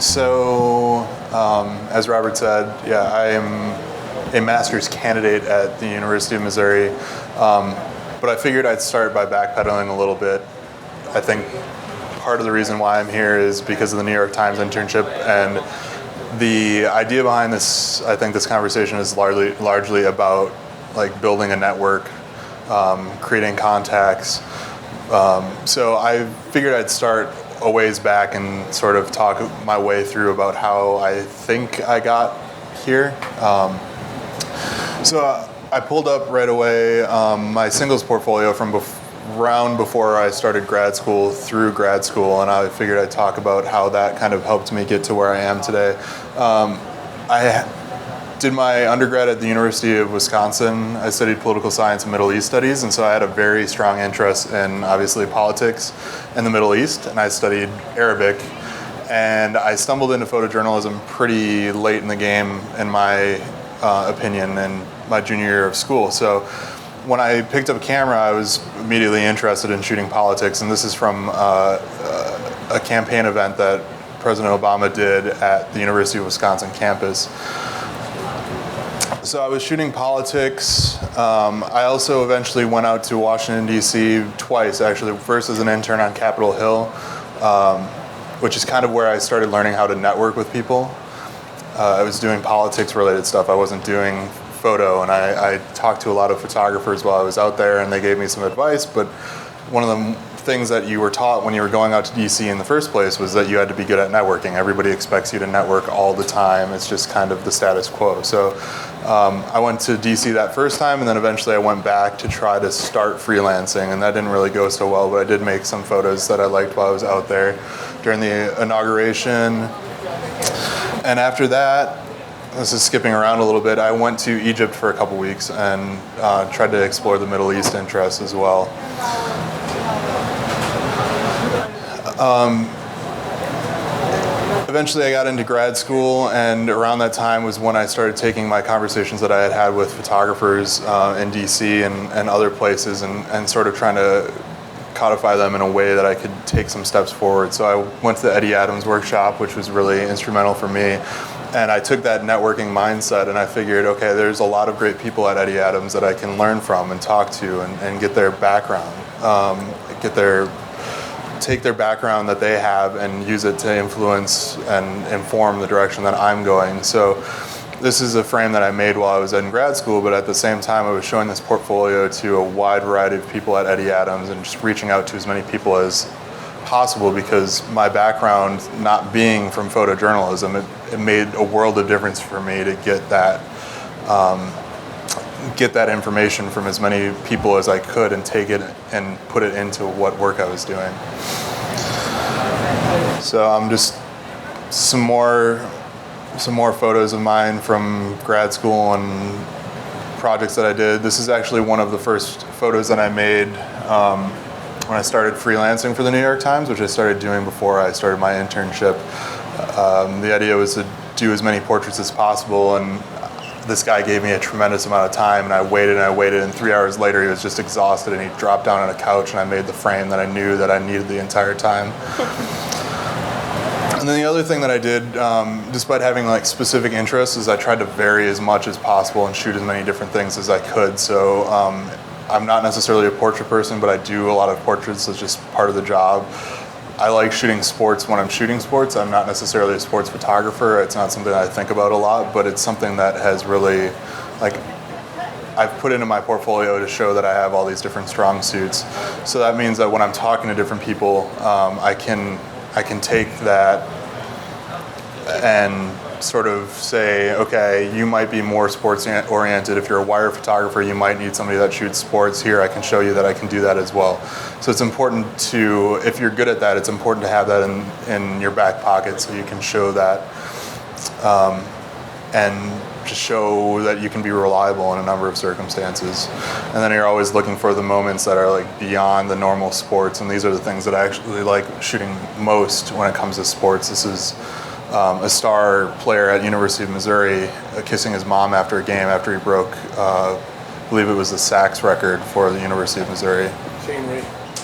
So, as Robert said, yeah, I am a master's candidate at the University of Missouri, but I figured I'd start by backpedaling a little bit. I think part of the reason why I'm here is because of the New York Times internship, and the idea behind this, I think this conversation is largely about like building a network, creating contacts. So I figured I'd start a ways back and sort of talk my way through about how I think I got here. So I pulled up right away my singles portfolio from around before I started grad school through grad school, and I figured I'd talk about how that kind of helped me get to where I am today. I did my undergrad at the University of Wisconsin. I studied political science and Middle East studies, and so I had a very strong interest in obviously politics in the Middle East, and I studied Arabic. And I stumbled into photojournalism pretty late in the game, in my opinion, in my junior year of school. So when I picked up a camera, I was immediately interested in shooting politics, and this is from a campaign event that President Obama did at the University of Wisconsin campus. So I was shooting politics. I also eventually went out to Washington, D.C. twice, actually. First as an intern on Capitol Hill, which is kind of where I started learning how to network with people. I was doing politics-related stuff. I wasn't doing photo, and I talked to a lot of photographers while I was out there, and they gave me some advice, but one of the things that you were taught when you were going out to DC in the first place was that you had to be good at networking. Everybody expects you to network all the time. It's just kind of the status quo. So I went to DC that first time, and then eventually I went back to try to start freelancing, and that didn't really go so well, but I did make some photos that I liked while I was out there during the inauguration. And after that, this is skipping around a little bit, I went to Egypt for a couple weeks and tried to explore the Middle East interests as well. Eventually I got into grad school, and around that time was when I started taking my conversations that I had had with photographers in DC and other places and sort of trying to codify them in a way that I could take some steps forward. So I went to the Eddie Adams workshop, which was really instrumental for me. And I took that networking mindset and I figured, okay, there's a lot of great people at Eddie Adams that I can learn from and talk to and get their background, take their background that they have and use it to influence and inform the direction that I'm going. So this is a frame that I made while I was in grad school, but at the same time I was showing this portfolio to a wide variety of people at Eddie Adams and just reaching out to as many people as possible, because my background not being from photojournalism, it made a world of difference for me to get that information from as many people as I could and take it and put it into what work I was doing. So I'm just some more photos of mine from grad school and projects that I did. This is actually one of the first photos that I made when I started freelancing for the New York Times, which I started doing before I started my internship. The idea was to do as many portraits as possible, and this guy gave me a tremendous amount of time, and I waited, and 3 hours later he was just exhausted, and he dropped down on a couch, and I made the frame that I knew that I needed the entire time. And then the other thing that I did, despite having like specific interests, is I tried to vary as much as possible and shoot as many different things as I could. So I'm not necessarily a portrait person, but I do a lot of portraits. It's just part of the job. I like shooting sports when I'm shooting sports. I'm not necessarily a sports photographer. It's not something I think about a lot, but it's something that has really, like, I've put into my portfolio to show that I have all these different strong suits. So that means that when I'm talking to different people, I can take that and sort of say, okay, you might be more sports oriented. If you're a wire photographer, you might need somebody that shoots sports. Here, I can show you that I can do that as well. So it's important to, if you're good at that, it's important to have that in your back pocket so you can show that and just show that you can be reliable in a number of circumstances. And then you're always looking for the moments that are like beyond the normal sports, and these are the things that I actually like shooting most when it comes to sports. This is a star player at University of Missouri kissing his mom after a game after he broke believe it was the sax record for the University of Missouri.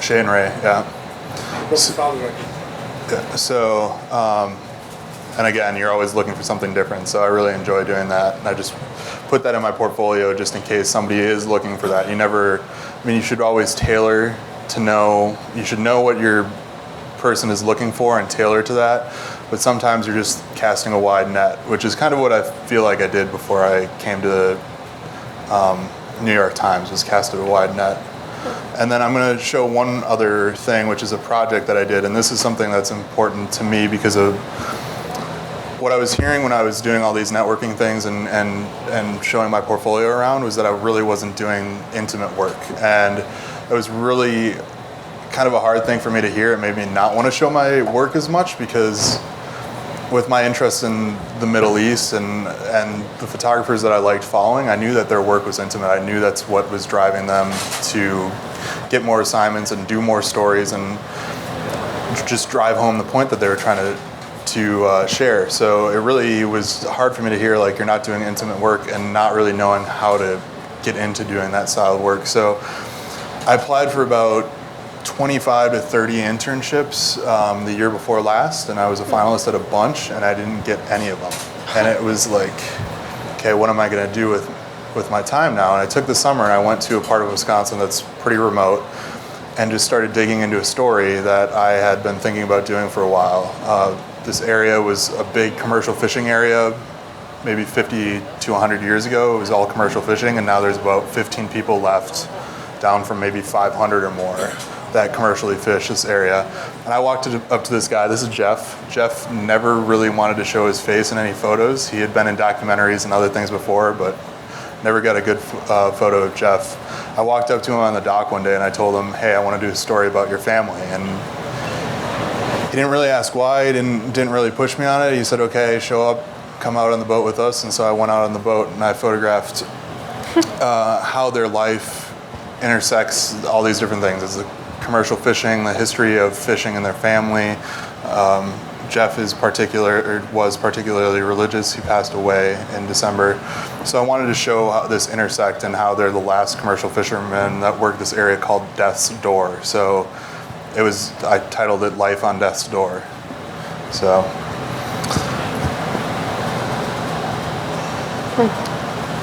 Shane Ray, yeah. Yeah. So, and again, you're always looking for something different, so I really enjoy doing that, and I just put that in my portfolio just in case somebody is looking for that. You should always tailor to know, you should know what your person is looking for and tailor to that, but sometimes you're just casting a wide net, which is kind of what I feel like I did before I came to the New York Times, was casted a wide net. And then I'm going to show one other thing, which is a project that I did, and this is something that's important to me because of what I was hearing when I was doing all these networking things and showing my portfolio around, was that I really wasn't doing intimate work. And it was really kind of a hard thing for me to hear. It made me not want to show my work as much, because with my interest in the Middle East and the photographers that I liked following, I knew that their work was intimate. I knew that's what was driving them to get more assignments and do more stories and just drive home the point that they were trying to share. So it really was hard for me to hear, like, you're not doing intimate work, and not really knowing how to get into doing that style of work. So I applied for about 25 to 30 internships the year before last, and I was a finalist at a bunch, and I didn't get any of them. And it was like, okay, what am I going to do with my time now? And I took the summer and I went to a part of Wisconsin that's pretty remote, and just started digging into a story that I had been thinking about doing for a while. This area was a big commercial fishing area. Maybe 50 to 100 years ago, it was all commercial fishing, and now there's about 15 people left, down from maybe 500 or more, that commercially fish this area. And I walked up to this guy. This is Jeff. Jeff never really wanted to show his face in any photos. He had been in documentaries and other things before, but never got a good photo of Jeff. I walked up to him on the dock one day and I told him, hey, I want to do a story about your family. And he didn't really ask why. He didn't really push me on it. He said, okay, show up, come out on the boat with us. And so I went out on the boat and I photographed how their life intersects all these different things. It's the commercial fishing, the history of fishing in their family. Jeff was particularly religious. He passed away in December. So I wanted to show how this intersect and how they're the last commercial fishermen that worked this area called Death's Door. So I titled it Life on Death's Door. So.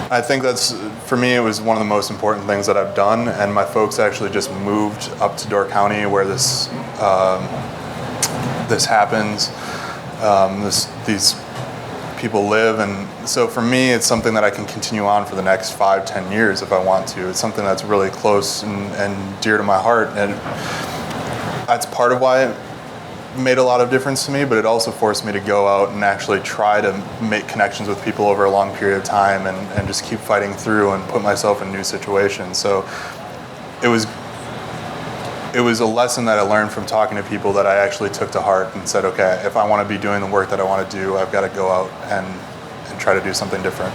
I think that's, for me, it was one of the most important things that I've done, and my folks actually just moved up to Door County where this happens. These people live, and so for me, it's something that I can continue on for the next 5-10 years if I want to. It's something that's really close and dear to my heart, and that's part of why it made a lot of difference to me, but it also forced me to go out and actually try to make connections with people over a long period of time and just keep fighting through and put myself in new situations. So it was a lesson that I learned from talking to people that I actually took to heart and said, okay, if I want to be doing the work that I want to do, I've got to go out and try to do something different.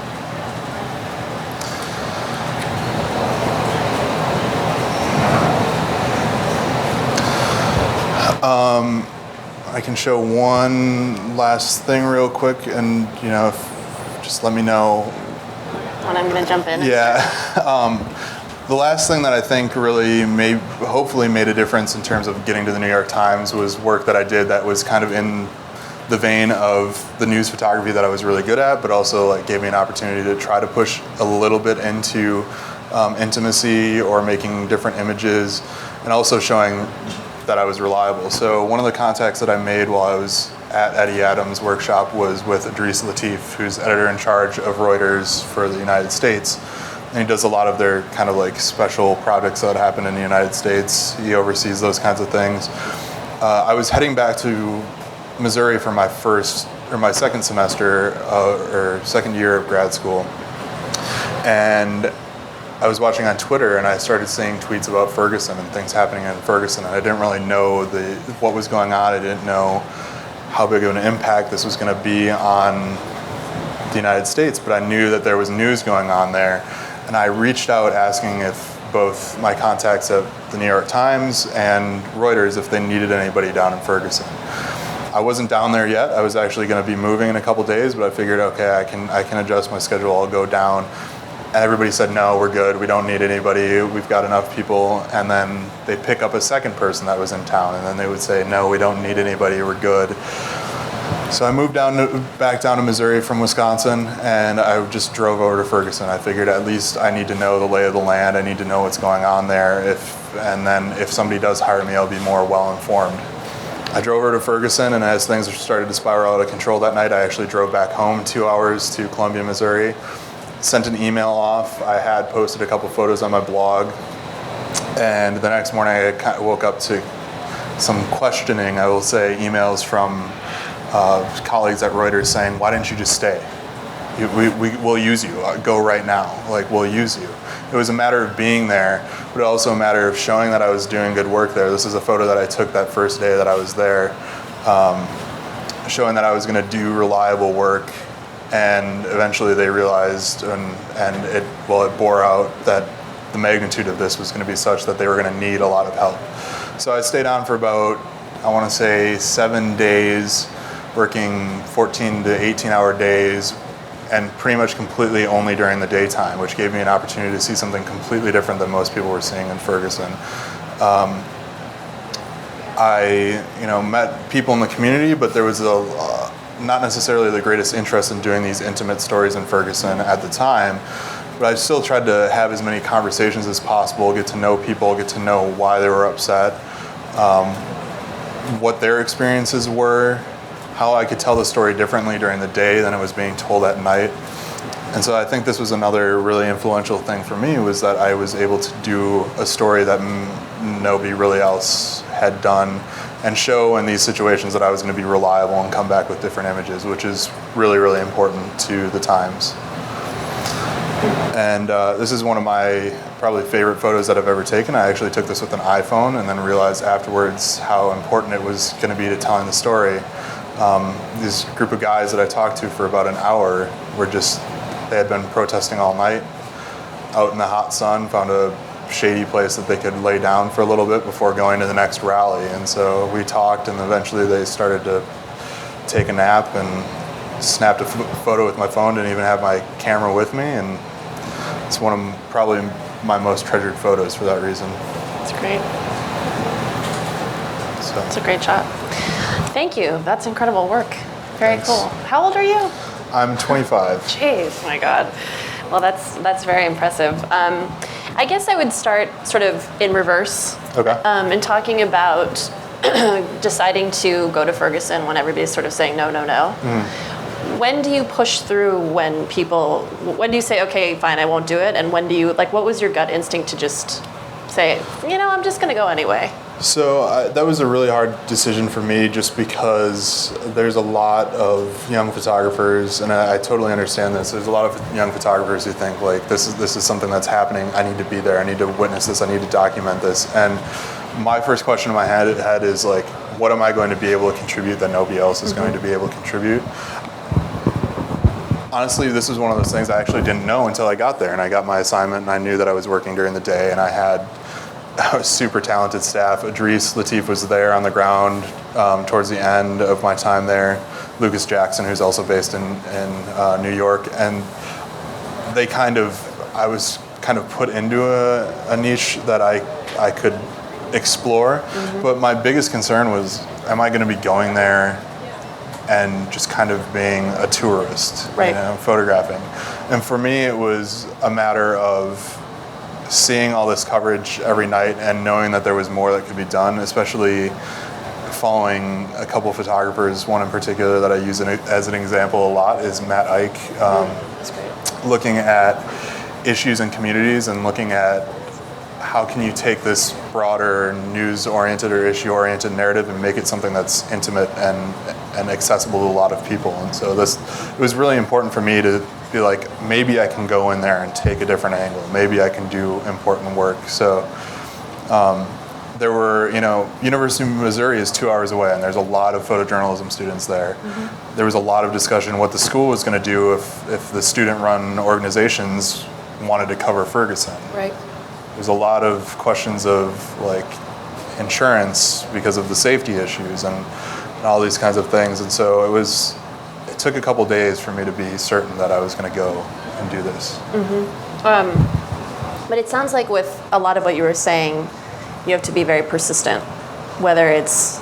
I can show one last thing real quick, and just let me know when I'm going to jump in. Yeah. The last thing that I think really hopefully made a difference in terms of getting to the New York Times was work that I did that was kind of in the vein of the news photography that I was really good at, but also gave me an opportunity to try to push a little bit into intimacy or making different images, and also showing that I was reliable. So one of the contacts that I made while I was at Eddie Adams' workshop was with Idris Latif, who's editor in charge of Reuters for the United States. And he does a lot of their kind of special projects that happen in the United States. He oversees those kinds of things. I was heading back to Missouri for my second semester or second year of grad school. And I was watching on Twitter and I started seeing tweets about Ferguson and things happening in Ferguson. And I didn't really know what was going on. I didn't know how big of an impact this was going to be on the United States, but I knew that there was news going on there. And I reached out asking if both my contacts at the New York Times and Reuters, if they needed anybody down in Ferguson. I wasn't down there yet. I was actually going to be moving in a couple days, but I figured, okay, I can adjust my schedule. I'll go down. and everybody said, no, we're good, we don't need anybody, we've got enough people. And then they'd pick up a second person that was in town, and then they would say, no, we don't need anybody, we're good. So I moved back down to Missouri from Wisconsin, and I just drove over to Ferguson. I figured at least I need to know the lay of the land, I need to know what's going on there, and then if somebody does hire me, I'll be more well-informed. I drove over to Ferguson, and as things started to spiral out of control that night, I actually drove back home 2 hours to Columbia, Missouri, sent an email off. I had posted a couple photos on my blog, and the next morning I woke up to some questioning, I will say, emails from colleagues at Reuters saying, why didn't you just stay? We'll use you, go right now, like we'll use you. It was a matter of being there, but also a matter of showing that I was doing good work there. This is a photo that I took that first day that I was there, showing that I was going to do reliable work, and eventually they realized, and it bore out that the magnitude of this was going to be such that they were going to need a lot of help. So I stayed on for about, I want to say 7 days, working 14 to 18-hour days, and pretty much completely only during the daytime, which gave me an opportunity to see something completely different than most people were seeing in Ferguson. I met people in the community, but there was not necessarily the greatest interest in doing these intimate stories in Ferguson at the time, but I still tried to have as many conversations as possible, get to know people, get to know why they were upset, what their experiences were, how I could tell the story differently during the day than it was being told at night. And so I think this was another really influential thing for me, was that I was able to do a story that nobody really else had done, and show in these situations that I was going to be reliable and come back with different images, which is really, really important to the times. And this is one of my probably favorite photos that I've ever taken. I actually took this with an iPhone, and then realized afterwards how important it was going to be to telling the story. This group of guys that I talked to for about an hour they had been protesting all night out in the hot sun, found a shady place that they could lay down for a little bit before going to the next rally. And so we talked, and eventually they started to take a nap, and snapped a photo with my phone, didn't even have my camera with me, and it's one of probably my most treasured photos for that reason. That's great. So. It's a great shot. Thank you. That's incredible work. Very Thanks. cool. How old are you? I'm 25. Jeez, my God. Well, that's very impressive. I guess I would start sort of in reverse. Okay. And talking about deciding to go to Ferguson when everybody's sort of saying no, no, no. Mm. When do you push through when do you say, okay, fine, I won't do it? And when do you, what was your gut instinct to just say, I'm just going to go anyway? So that was a really hard decision for me, just because there's a lot of young photographers, and I totally understand this. There's a lot of young photographers who think this is something that's happening. I need to be there. I need to witness this. I need to document this. And my first question in my head is what am I going to be able to contribute that nobody else is going to be able to contribute? Honestly, this is one of those things I actually didn't know until I got there, and I got my assignment, and I knew that I was working during the day, and I had a super talented staff. Idris Latif was there on the ground towards the end of my time there. Lucas Jackson, who's also based in New York, and I was kind of put into a niche that I could explore. Mm-hmm. But my biggest concern was, am I going to be going there and just kind of being a tourist, right, photographing? And for me, it was a matter of seeing all this coverage every night and knowing that there was more that could be done, especially following a couple of photographers. One in particular that I use as an example a lot is Matt Ike. That's great. Looking at issues in communities and looking at how can you take this broader news-oriented or issue-oriented narrative and make it something that's intimate and accessible to a lot of people. And so it was really important for me to be maybe I can go in there and take a different angle. Maybe I can do important work. So there were, University of Missouri is 2 hours away, and there's a lot of photojournalism students there. Mm-hmm. There was a lot of discussion what the school was going to do if the student-run organizations wanted to cover Ferguson. Right. There's a lot of questions of insurance because of the safety issues and all these kinds of things. And so it took a couple days for me to be certain that I was going to go and do this. Mm-hmm. But it sounds like with a lot of what you were saying, you have to be very persistent, whether it's,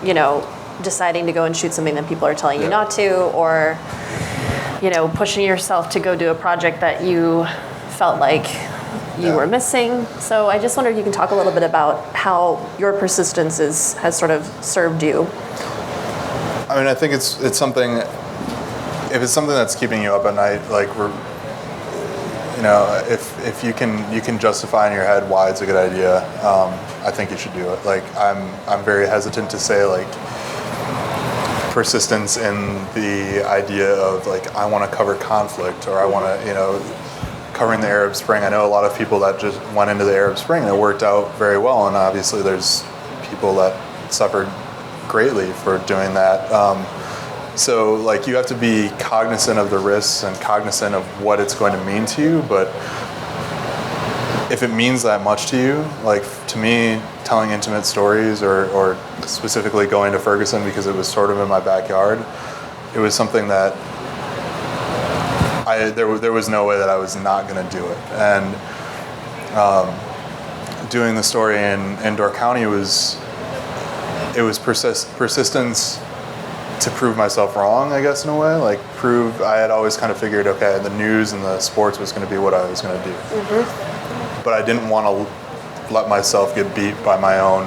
you know, deciding to go and shoot something that people are telling you not to, or, you know, pushing yourself to go do a project that you felt like you were missing. So I just wonder if you can talk a little bit about how your persistence has sort of served you. I mean, I think it's something, if it's something that's keeping you up at night, like you know, if you can justify in your head why it's a good idea, I think you should do it. Like I'm very hesitant to say like persistence in the idea of like I want to cover conflict, or I want to, you know, covering the Arab Spring. I know a lot of people that just went into the Arab Spring and it worked out very well, and obviously there's people that suffered greatly for doing that. So like you have to be cognizant of the risks and cognizant of what it's going to mean to you, but if it means that much to you, like to me, telling intimate stories or specifically going to Ferguson because it was sort of in my backyard, it was something that there was no way that I was not going to do it. And doing the story in Door County was persistence to prove myself wrong, I guess, in a way. Like I had always kind of figured, okay, the news and the sports was going to be what I was going to do. Mm-hmm. But I didn't want to let myself get beat by my own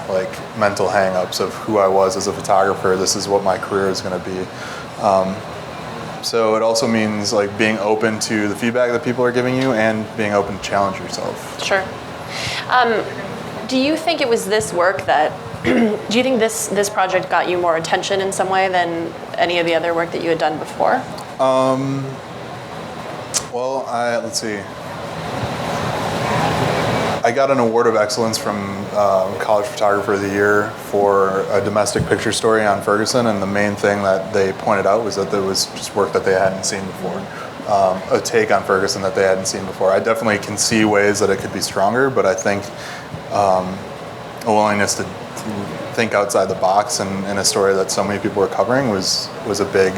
like mental hang-ups of who I was as a photographer. This is what my career is going to be. So it also means like being open to the feedback that people are giving you and being open to challenge yourself. Sure. Do you think it was this work that, do you think this project got you more attention in some way than any of the other work that you had done before? Well, let's see. I got an award of excellence from College Photographer of the Year for a domestic picture story on Ferguson, and the main thing that they pointed out was that there was just work that they hadn't seen before, a take on Ferguson that they hadn't seen before. I definitely can see ways that it could be stronger, but I think a willingness to think outside the box and a story that so many people were covering was a big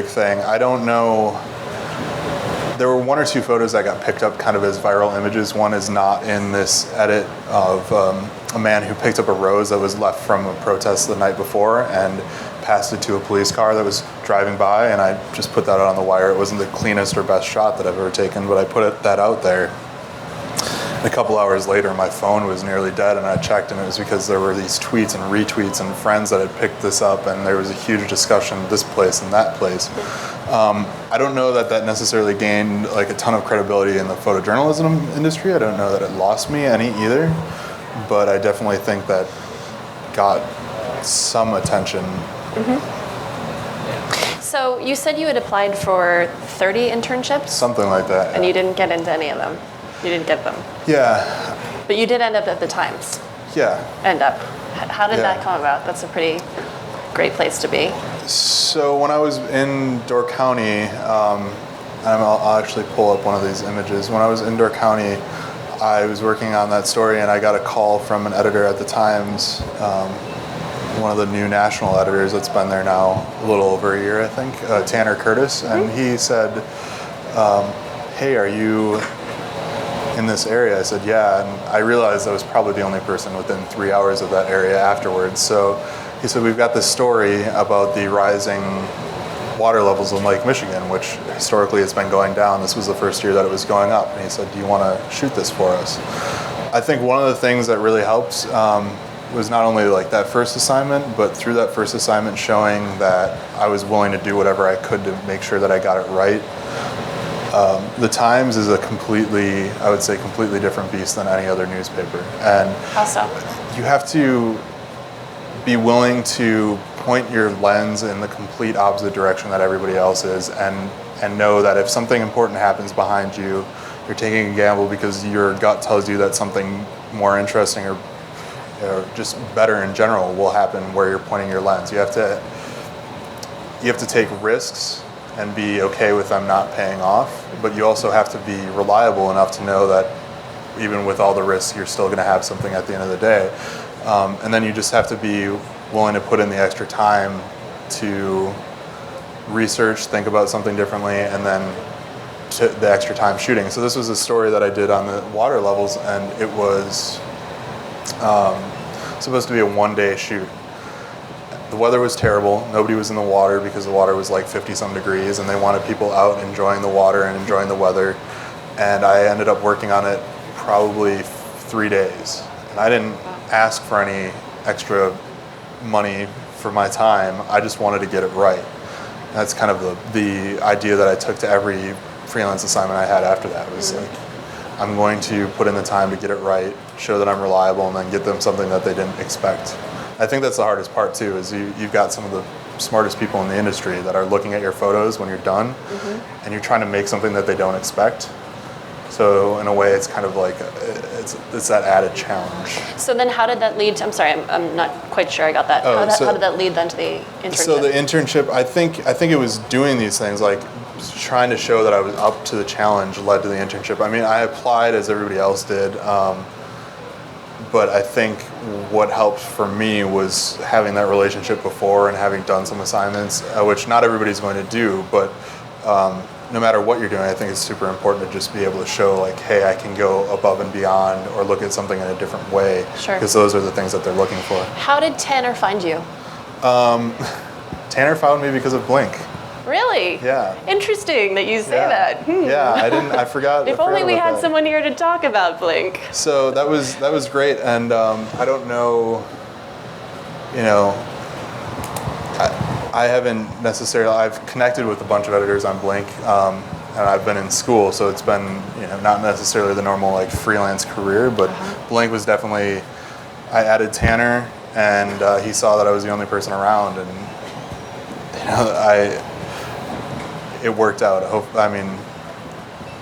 thing. I don't know. There were one or two photos that got picked up kind of as viral images. One is not in this edit of a man who picked up a rose that was left from a protest the night before and passed it to a police car that was driving by, and I just put that out on the wire. It wasn't the cleanest or best shot that I've ever taken, but I put that out there. And a couple hours later, my phone was nearly dead, and I checked, and it was because there were these tweets and retweets and friends that had picked this up, and there was a huge discussion this place and that place. I don't know that necessarily gained like a ton of credibility in the photojournalism industry. I don't know that it lost me any either, but I definitely think that got some attention. Mm-hmm. So you said you had applied for 30 internships? Something like that. Yeah. And you didn't get into any of them? You didn't get them? Yeah. But you did end up at the Times? Yeah. How did that come about? That's a pretty great place to be. So when I was in Door County, I'll actually pull up one of these images. When I was in Door County, I was working on that story, and I got a call from an editor at the Times, one of the new national editors that's been there now a little over a year, I think, Tanner Curtis, and he said, hey, are you in this area? I said, yeah, and I realized I was probably the only person within 3 hours of that area afterwards. So he said, we've got this story about the rising water levels in Lake Michigan, which historically it's been going down. This was the first year that it was going up. And he said, do you want to shoot this for us? I think one of the things that really helped was not only like that first assignment, but through that first assignment showing that I was willing to do whatever I could to make sure that I got it right. The Times is I would say, completely different beast than any other newspaper. And how so? You have to be willing to point your lens in the complete opposite direction that everybody else is, and know that if something important happens behind you, you're taking a gamble because your gut tells you that something more interesting or just better in general will happen where you're pointing your lens. You have to take risks and be okay with them not paying off, but you also have to be reliable enough to know that even with all the risks, you're still going to have something at the end of the day. And then you just have to be willing to put in the extra time to research, think about something differently, and then the extra time shooting. So this was a story that I did on the water levels, and it was supposed to be a 1-day shoot. The weather was terrible. Nobody was in the water because the water was like 50-some degrees, and they wanted people out enjoying the water and enjoying the weather. And I ended up working on it probably 3 days. And I didn't ask for any extra money for my time. I just wanted to get it right. And that's kind of the idea that I took to every freelance assignment I had after that. Was like, I'm going to put in the time to get it right, show that I'm reliable, and then get them something that they didn't expect. I think that's the hardest part too, is you've got some of the smartest people in the industry that are looking at your photos when you're done, and you're trying to make something that they don't expect. So in a way, it's kind of like, it's that added challenge. So then how did that lead to, I'm sorry, I'm not quite sure I got that. How did that lead then to the internship? So the internship, I think it was doing these things, like trying to show that I was up to the challenge led to the internship. I mean, I applied as everybody else did, but I think what helped for me was having that relationship before and having done some assignments, which not everybody's going to do, but no matter what you're doing, I think it's super important to just be able to show like, hey, I can go above and beyond or look at something in a different way. Sure. Because those are the things that they're looking for. How did Tanner find you? Tanner found me because of Blink. Really? Yeah. Interesting that you say that. Yeah, I forgot. If only we had someone here to talk about Blink. So that was great, and I don't know, I haven't necessarily. I've connected with a bunch of editors on Blink, and I've been in school, so it's been not necessarily the normal like freelance career, but Blink was definitely. I added Tanner, and he saw that I was the only person around, and it worked out.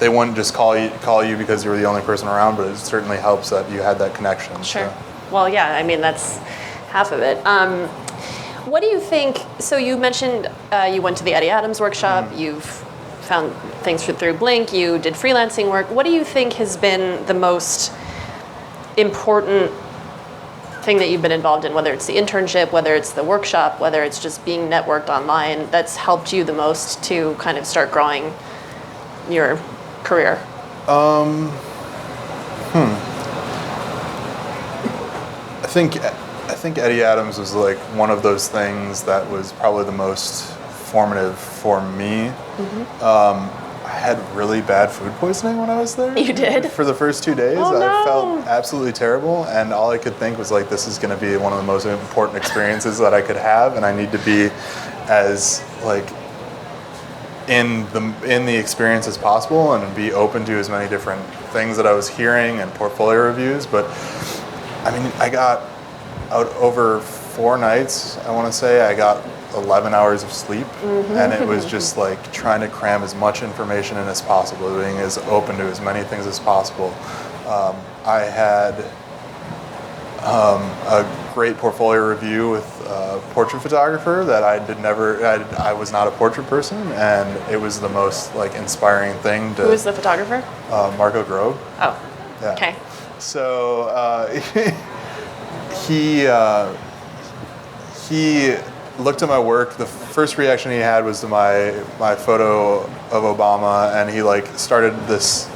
They wouldn't just call you because you were the only person around, but it certainly helps that you had that connection. Sure. So. Well, yeah, I mean, that's half of it. What do you think, so you mentioned you went to the Eddie Adams workshop, you've found things through Blink, you did freelancing work. What do you think has been the most important thing that you've been involved in, whether it's the internship, whether it's the workshop, whether it's just being networked online, that's helped you the most to kind of start growing your career? I think Eddie Adams was like one of those things that was probably the most formative for me. I had really bad food poisoning when I was there. You did? For the first 2 days. Oh, no. I felt absolutely terrible, and all I could think was like, this is going to be one of the most important experiences that I could have, and I need to be as like in the experience as possible and be open to as many different things that I was hearing and portfolio reviews. But I mean, I got out over 4 nights, I want to say, I got 11 hours of sleep, and it was just like trying to cram as much information in as possible, being as open to as many things as possible. I had a great portfolio review with a portrait photographer that I was not a portrait person, and it was the most like inspiring thing to. Who was the photographer? Marco Grove. Oh, yeah. Okay. So he looked at my work. The first reaction he had was to my photo of Obama, and he like started this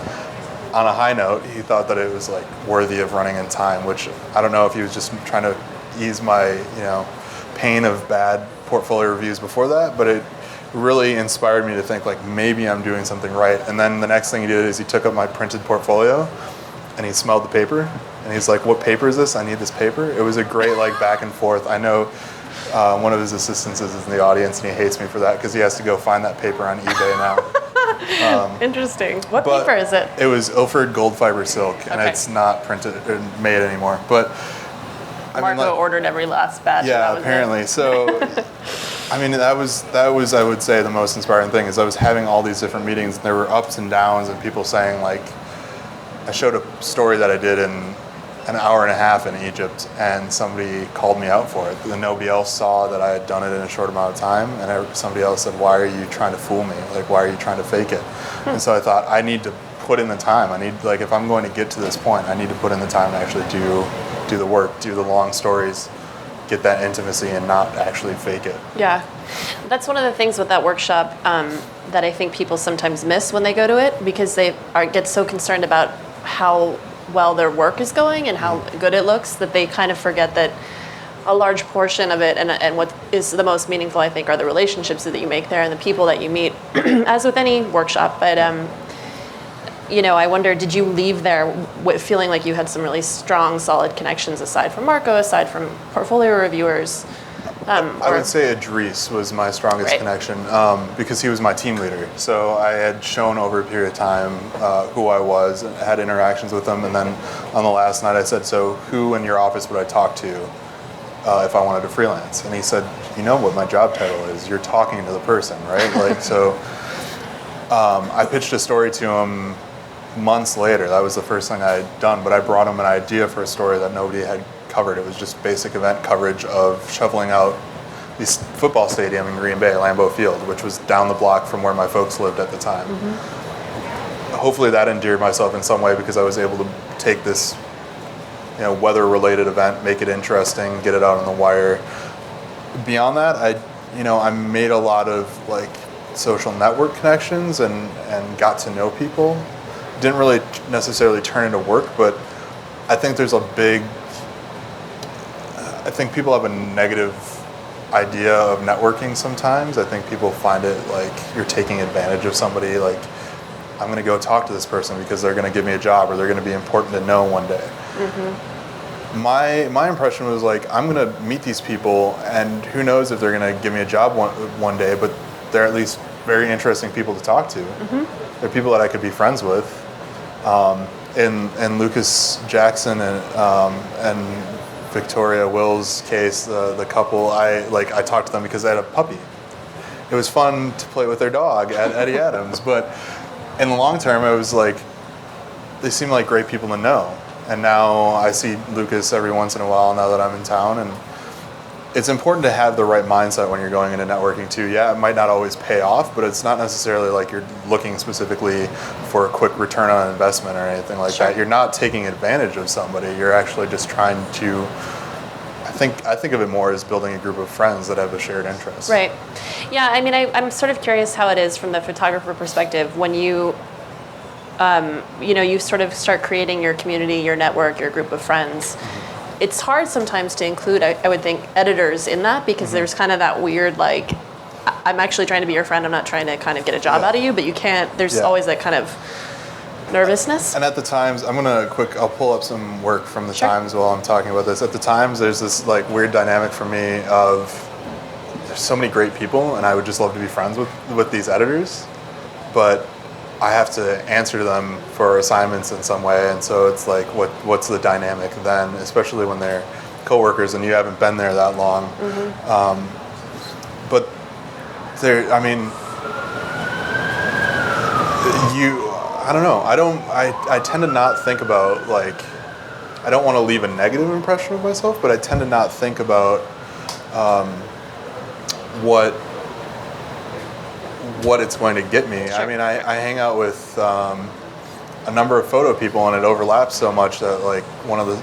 on a high note. He thought that it was like worthy of running in Time, which I don't know if he was just trying to ease my pain of bad portfolio reviews before that, but it really inspired me to think like maybe I'm doing something right. And then the next thing he did is he took up my printed portfolio and he smelled the paper and he's like, "What paper is this? I need this paper." It was a great like back and forth. I know one of his assistants is in the audience and he hates me for that because he has to go find that paper on eBay now. Interesting. What paper is it? It was Ilford gold fiber silk, and it's not printed or made anymore. But Marco ordered every last batch. Yeah, apparently. So, I mean, that was I would say the most inspiring thing is I was having all these different meetings, and there were ups and downs, and people saying like, I showed a story that I did in an hour and a half in Egypt, and somebody called me out for it. And nobody else saw that I had done it in a short amount of time, and somebody else said, "Why are you trying to fool me? Like, why are you trying to fake it?" And so I thought, I need to put in the time. I need, like, if I'm going to get to this point, I need to put in the time and actually do the work, do the long stories, get that intimacy and not actually fake it. Yeah, that's one of the things with that workshop that I think people sometimes miss when they go to it, because they get so concerned about how well their work is going and how good it looks that they kind of forget that a large portion of it and what is the most meaningful, I think, are the relationships that you make there and the people that you meet, as with any workshop. But I wonder, did you leave there feeling like you had some really strong, solid connections aside from Marco, aside from portfolio reviewers? I would say Idris was my strongest connection because he was my team leader. So I had shown over a period of time who I was, and had interactions with him, and then on the last night I said, so who in your office would I talk to if I wanted to freelance? And he said, you know what my job title is? You're talking to the person, right? Like, so I pitched a story to him months later. That was the first thing I had done, but I brought him an idea for a story that nobody had covered. It was just basic event coverage of shoveling out this football stadium in Green Bay, Lambeau Field, which was down the block from where my folks lived at the time. Hopefully that endeared myself in some way, because I was able to take this weather-related event, make it interesting, get it out on the wire. Beyond that, I made a lot of like social network connections and got to know people. Didn't really necessarily turn into work, but I think there's I think people have a negative idea of networking sometimes. I think people find it like you're taking advantage of somebody, like, I'm going to go talk to this person because they're going to give me a job or they're going to be important to know one day. My impression was like, I'm going to meet these people, and who knows if they're going to give me a job one day, but they're at least very interesting people to talk to. They're people that I could be friends with. In Lucas Jackson and Victoria Will's case, the couple, I talked to them because they had a puppy. It was fun to play with their dog at Eddie Adams, but in the long term, it was like, they seem like great people to know. And now I see Lucas every once in a while now that I'm in town, and it's important to have the right mindset when you're going into networking too. Yeah, it might not always pay off, but it's not necessarily like you're looking specifically for a quick return on investment or anything like that. You're not taking advantage of somebody. You're actually just trying to, I think of it more as building a group of friends that have a shared interest. Right. Yeah, I mean, I'm sort of curious how it is from the photographer perspective when you you sort of start creating your community, your network, your group of friends. It's hard sometimes to include, I would think, editors in that, because there's kind of that weird, like, I'm actually trying to be your friend, I'm not trying to kind of get a job out of you, but you can't, there's always that kind of nervousness. And at the Times, I'll pull up some work from the Times while I'm talking about this. At the Times, there's this like weird dynamic for me of, there's so many great people, and I would just love to be friends with these editors, but I have to answer to them for assignments in some way, and so it's like, what's the dynamic then, especially when they're coworkers and you haven't been there that long. But I don't know. I tend to not think about, like, I don't want to leave a negative impression of myself, but I tend to not think about what it's going to get me. I mean, I hang out with a number of photo people, and it overlaps so much that, like, one of the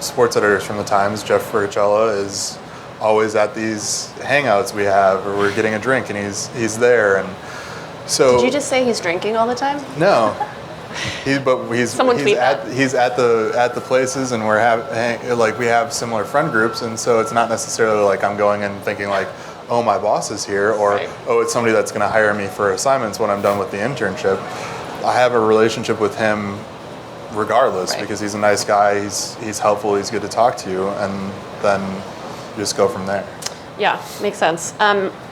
sports editors from the Times, Jeff Ferguson, is always at these hangouts we have, or we're getting a drink and he's there. And so, did you just say he's drinking all the time? No. He's at the places, and we have similar friend groups, and so it's not necessarily like I'm going and thinking like, oh, my boss is here, or oh, it's somebody that's going to hire me for assignments when I'm done with the internship. I have a relationship with him regardless, because he's a nice guy, he's helpful, he's good to talk to, and then just go from there. Yeah, makes sense.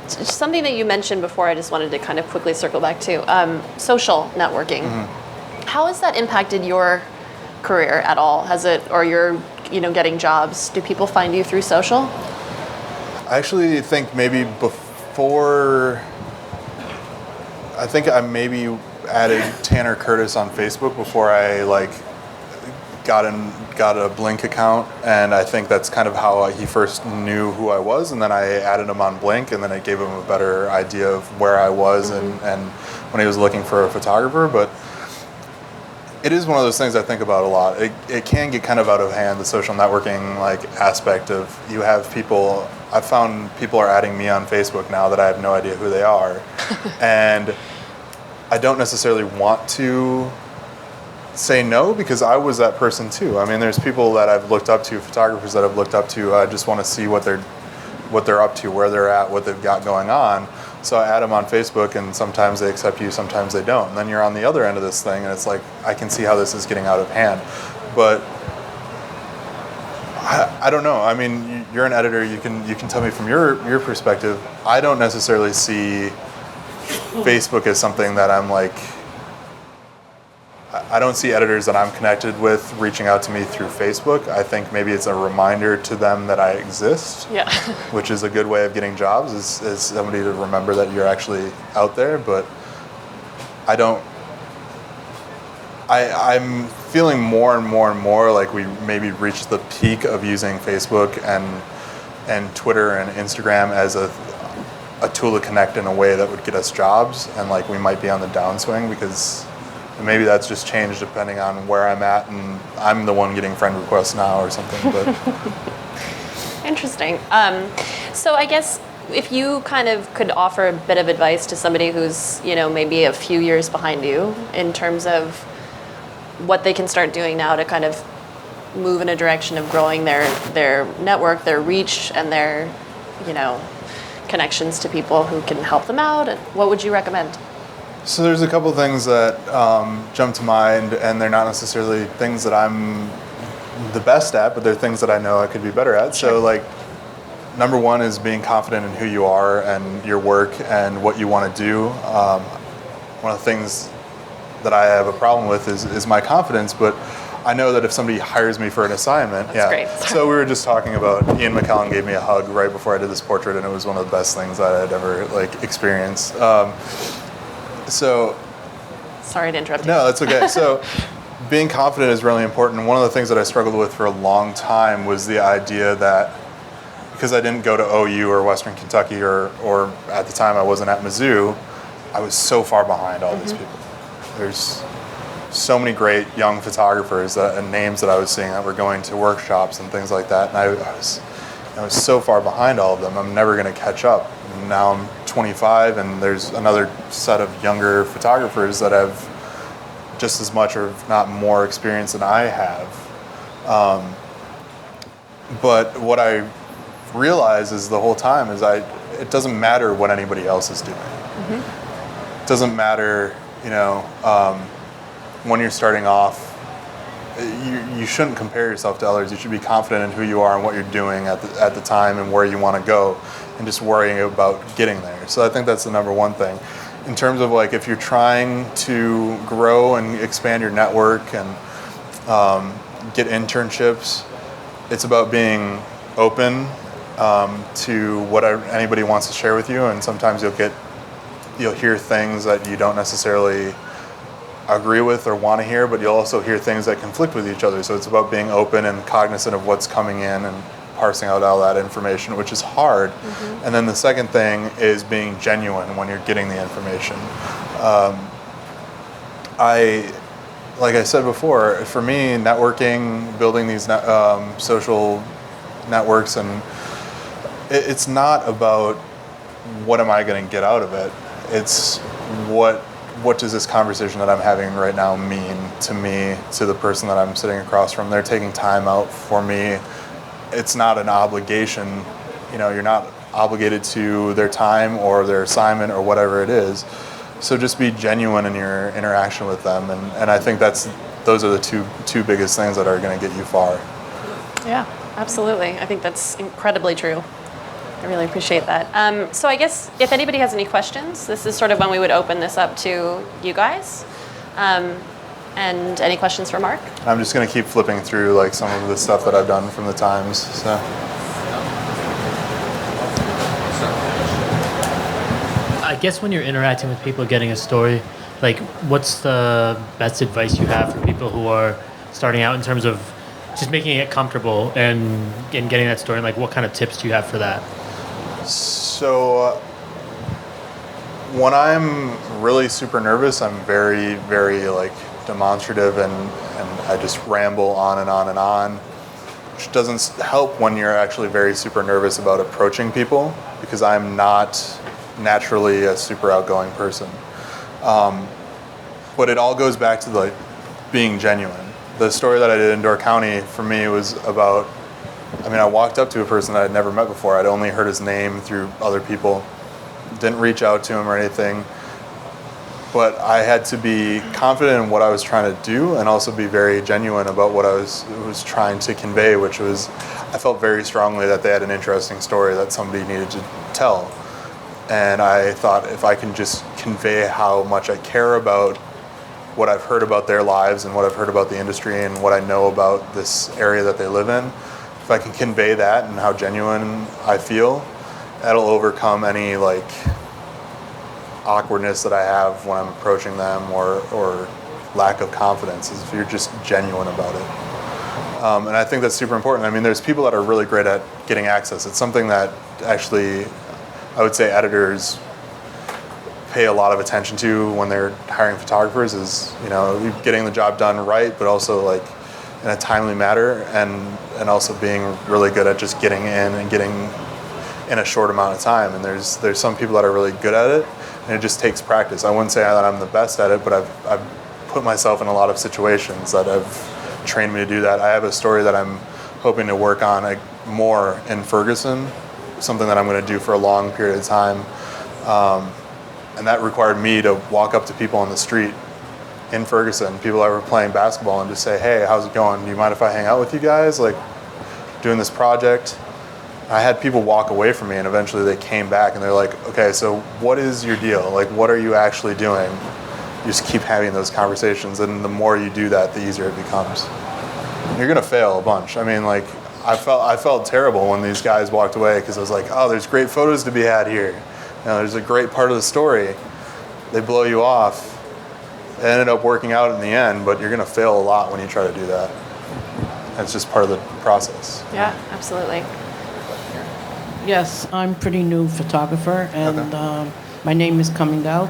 Something that you mentioned before, I just wanted to kind of quickly circle back to, social networking. How has that impacted your career at all? Has it, or your, getting jobs? Do people find you through social? I actually think maybe before, I think I maybe added Tanner Curtis on Facebook before I got a Blink account, and I think that's kind of how he first knew who I was, and then I added him on Blink, and then it gave him a better idea of where I was and when he was looking for a photographer. But It is one of those things I think about a lot. It can get kind of out of hand, the social networking like aspect of, you have people, I've found people are adding me on Facebook now that I have no idea who they are. And I don't necessarily want to say no, because I was that person too. I mean, there's people that I've looked up to, photographers that I've looked up to. I just want to see what they're up to, where they're at, what they've got going on. So I add them on Facebook, and sometimes they accept you, sometimes they don't. And then you're on the other end of this thing, and it's like, I can see how this is getting out of hand. But I don't know. I mean, you're an editor. You can tell me from your perspective. I don't necessarily see Facebook as something that I'm like, I don't see editors that I'm connected with reaching out to me through Facebook. I think maybe it's a reminder to them that I exist, Yeah. which is a good way of getting jobs, is somebody to remember that you're actually out there. But I'm feeling more and more like we maybe reached the peak of using Facebook and Twitter and Instagram as a tool to connect in a way that would get us jobs, and like we might be on the downswing, because maybe that's just changed depending on where I'm at, and I'm the one getting friend requests now or something. But Interesting. So I guess if you kind of could offer a bit of advice to somebody who's, maybe a few years behind you in terms of what they can start doing now to kind of move in a direction of growing their network, their reach, and their, connections to people who can help them out, what would you recommend? so there's a couple things that jump to mind, and they're not necessarily things that I'm the best at, but they're things that I know I could be better at. Sure. So like, number one is being confident in who you are and your work and what you want to do. One of the things that I have a problem with is my confidence, but I know that if somebody hires me for an assignment, That's great. So we were just talking about, Ian McKellen gave me a hug right before I did this portrait, and it was one of the best things that I'd ever like experienced. So Sorry to interrupt you. no, that's okay. So being confident is really important. One of the things that I struggled with for a long time was the idea that because I didn't go to OU or Western Kentucky or at the time I wasn't at Mizzou, I was so far behind all these people. There's so many great young photographers and names that I was seeing that were going to workshops and things like that, and I was so far behind all of them. I'm never going to catch up. And now I'm 25, and there's another set of younger photographers that have just as much, or if not more, experience than I have. But what I realize is the whole time is it doesn't matter what anybody else is doing. It doesn't matter, when you're starting off, you shouldn't compare yourself to others. You should be confident in who you are and what you're doing at the time and where you want to go, and just worrying about getting there. So I think that's the number one thing. In terms of like, if you're trying to grow and expand your network and get internships, it's about being open to what anybody wants to share with you, and sometimes you'll hear things that you don't necessarily agree with or want to hear, but you'll also hear things that conflict with each other. So it's about being open and cognizant of what's coming in and parsing out all that information, which is hard. And then the second thing is being genuine when you're getting the information. Like I said before, for me, networking, building these social networks, and it's not about what am I going to get out of it. It's what does this conversation that I'm having right now mean to me, to the person that I'm sitting across from. They're taking time out for me. It's not an obligation. You're not obligated to their time or their assignment or whatever it is. So just be genuine in your interaction with them, and I think those are the two biggest things that are going to get you far. Yeah, absolutely. I think that's incredibly true. I really appreciate that. So I guess if anybody has any questions, this is sort of when we would open this up to you guys. And any questions for Mark? I'm just going to keep flipping through like some of the stuff that I've done from the Times. So. I guess when you're interacting with people, getting a story, like what's the best advice you have for people who are starting out in terms of just making it comfortable and getting that story? Like what kind of tips do you have for that? So when I'm really super nervous, I'm very, very like demonstrative and I just ramble on and on and on, which doesn't help when you're actually very super nervous about approaching people, because I'm not naturally a super outgoing person. But it all goes back to like being genuine. The story that I did in Door County for me was about, I walked up to a person that I'd never met before. I'd only heard his name through other people, didn't reach out to him or anything. But I had to be confident in what I was trying to do and also be very genuine about what I was trying to convey, which was, I felt very strongly that they had an interesting story that somebody needed to tell. And I thought, if I can just convey how much I care about what I've heard about their lives and what I've heard about the industry and what I know about this area that they live in, if I can convey that and how genuine I feel, that'll overcome any like awkwardness that I have when I'm approaching them or lack of confidence, is if you're just genuine about it. And I think that's super important. There's people that are really great at getting access. It's something that actually I would say editors pay a lot of attention to when they're hiring photographers, is, getting the job done right, but also like in a timely manner, and also being really good at just getting in and getting in a short amount of time. And there's some people that are really good at it, and it just takes practice. I wouldn't say that I'm the best at it, but I've put myself in a lot of situations that have trained me to do that. I have a story that I'm hoping to work on more in Ferguson, something that I'm going to do for a long period of time. And that required me to walk up to people on the street in Ferguson, people that were playing basketball, and just say, hey, how's it going? Do you mind if I hang out with you guys? Like, doing this project. I had people walk away from me, and eventually they came back and they're like, okay, so what is your deal? Like, what are you actually doing? You just keep having those conversations, and the more you do that, the easier it becomes. You're gonna fail a bunch. I felt terrible when these guys walked away, because I was like, oh, there's great photos to be had here. There's a great part of the story. They blow you off. It ended up working out in the end, but you're gonna fail a lot when you try to do that. It's just part of the process. Yeah, absolutely. Yes, I'm pretty new photographer, and my name is coming out.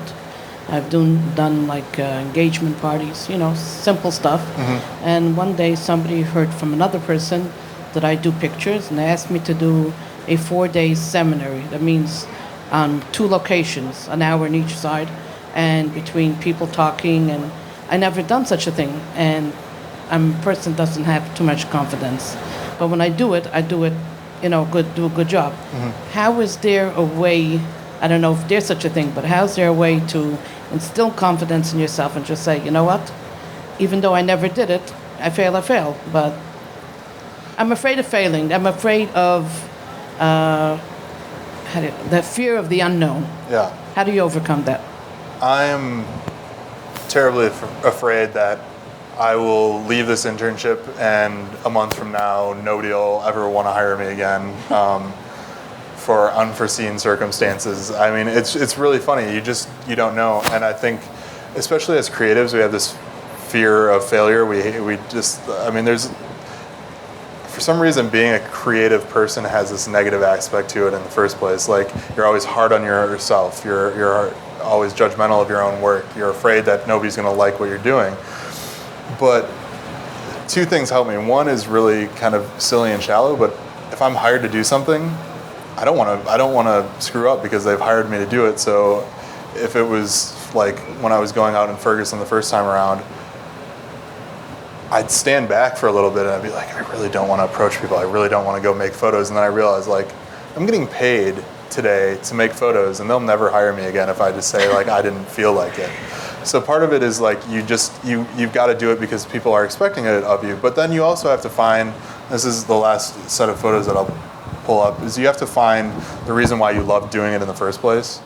I've done like engagement parties, simple stuff. Mm-hmm. And one day somebody heard from another person that I do pictures, and they asked me to do a 4-day seminary. That means on 2 locations, an hour on each side, and between people talking, and I never done such a thing. And I'm a person that doesn't have too much confidence. But when I do it, do a good job. Mm-hmm. How is there a way, I don't know if there's such a thing, but how's there a way to instill confidence in yourself and just say, you know what, even though I never did it, I fail, but I'm afraid of failing. I'm afraid of the fear of the unknown. Yeah. How do you overcome that? I am terribly afraid that I will leave this internship and a month from now, nobody will ever want to hire me again for unforeseen circumstances. It's really funny. You don't know. And I think, especially as creatives, we have this fear of failure. There's, for some reason, being a creative person has this negative aspect to it in the first place. Like, you're always hard on yourself. You're always judgmental of your own work. You're afraid that nobody's going to like what you're doing. But 2 things help me. One is really kind of silly and shallow, but if I'm hired to do something, I don't want to screw up because they've hired me to do it. So if it was like when I was going out in Ferguson the first time around, I'd stand back for a little bit and I'd be like, I really don't want to approach people. I really don't want to go make photos. And then I realized, like, I'm getting paid today to make photos, and they'll never hire me again if I just say, like, I didn't feel like it. So part of it is like you've got to do it because people are expecting it of you. But then you also have to find, this is the last set of photos that I'll pull up, is you have to find the reason why you love doing it in the first place.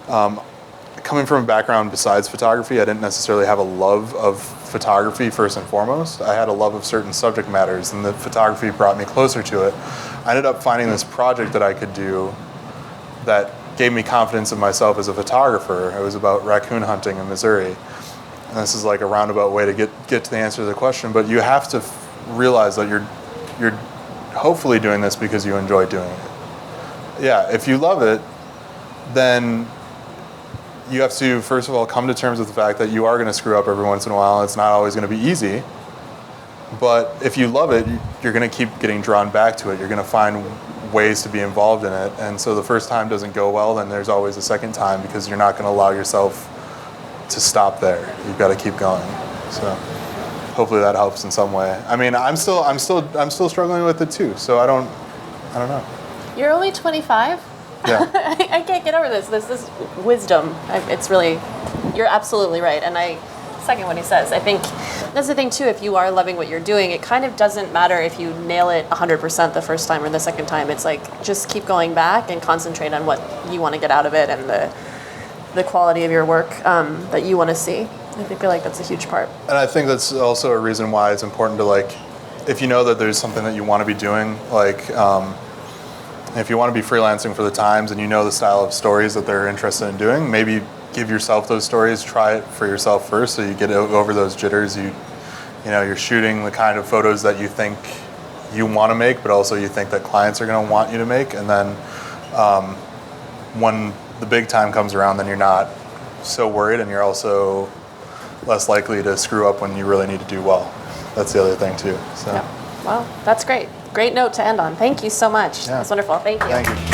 Coming from a background besides photography, I didn't necessarily have a love of photography first and foremost. I had a love of certain subject matters, and the photography brought me closer to it. I ended up finding this project that I could do that gave me confidence in myself as a photographer. It was about raccoon hunting in Missouri. And this is like a roundabout way to get to the answer to the question, but you have to realize that you're hopefully doing this because you enjoy doing it. Yeah, if you love it, then you have to, first of all, come to terms with the fact that you are going to screw up every once in a while. It's not always going to be easy. But if you love it, you're going to keep getting drawn back to it. You're going to find ways to be involved in it. And so the first time doesn't go well, then there's always a second time, because you're not going to allow yourself to stop there. You've got to keep going. So hopefully that helps in some way. I mean, I'm still struggling with it too. So I don't know. You're only 25? Yeah. I can't get over this. This is wisdom. It's really, you're absolutely right. And I second what he says. I think that's the thing too. If you are loving what you're doing, it kind of doesn't matter if you nail it 100% the first time or the second time. It's like, just keep going back and concentrate on what you want to get out of it and the quality of your work that you want to see. I feel like that's a huge part. And I think that's also a reason why it's important to, like, if you know that there's something that you want to be doing, like, if you want to be freelancing for the Times and you know the style of stories that they're interested in doing, maybe give yourself those stories, try it for yourself first, so you get over those jitters. You're shooting the kind of photos that you think you want to make, but also you think that clients are going to want you to make. And then when the big time comes around, then you're not so worried, and you're also less likely to screw up when you really need to do well. That's the other thing too. So. Yeah. Well, that's great. Great note to end on. Thank you so much. Yeah. That's wonderful. Thank you. Thank you.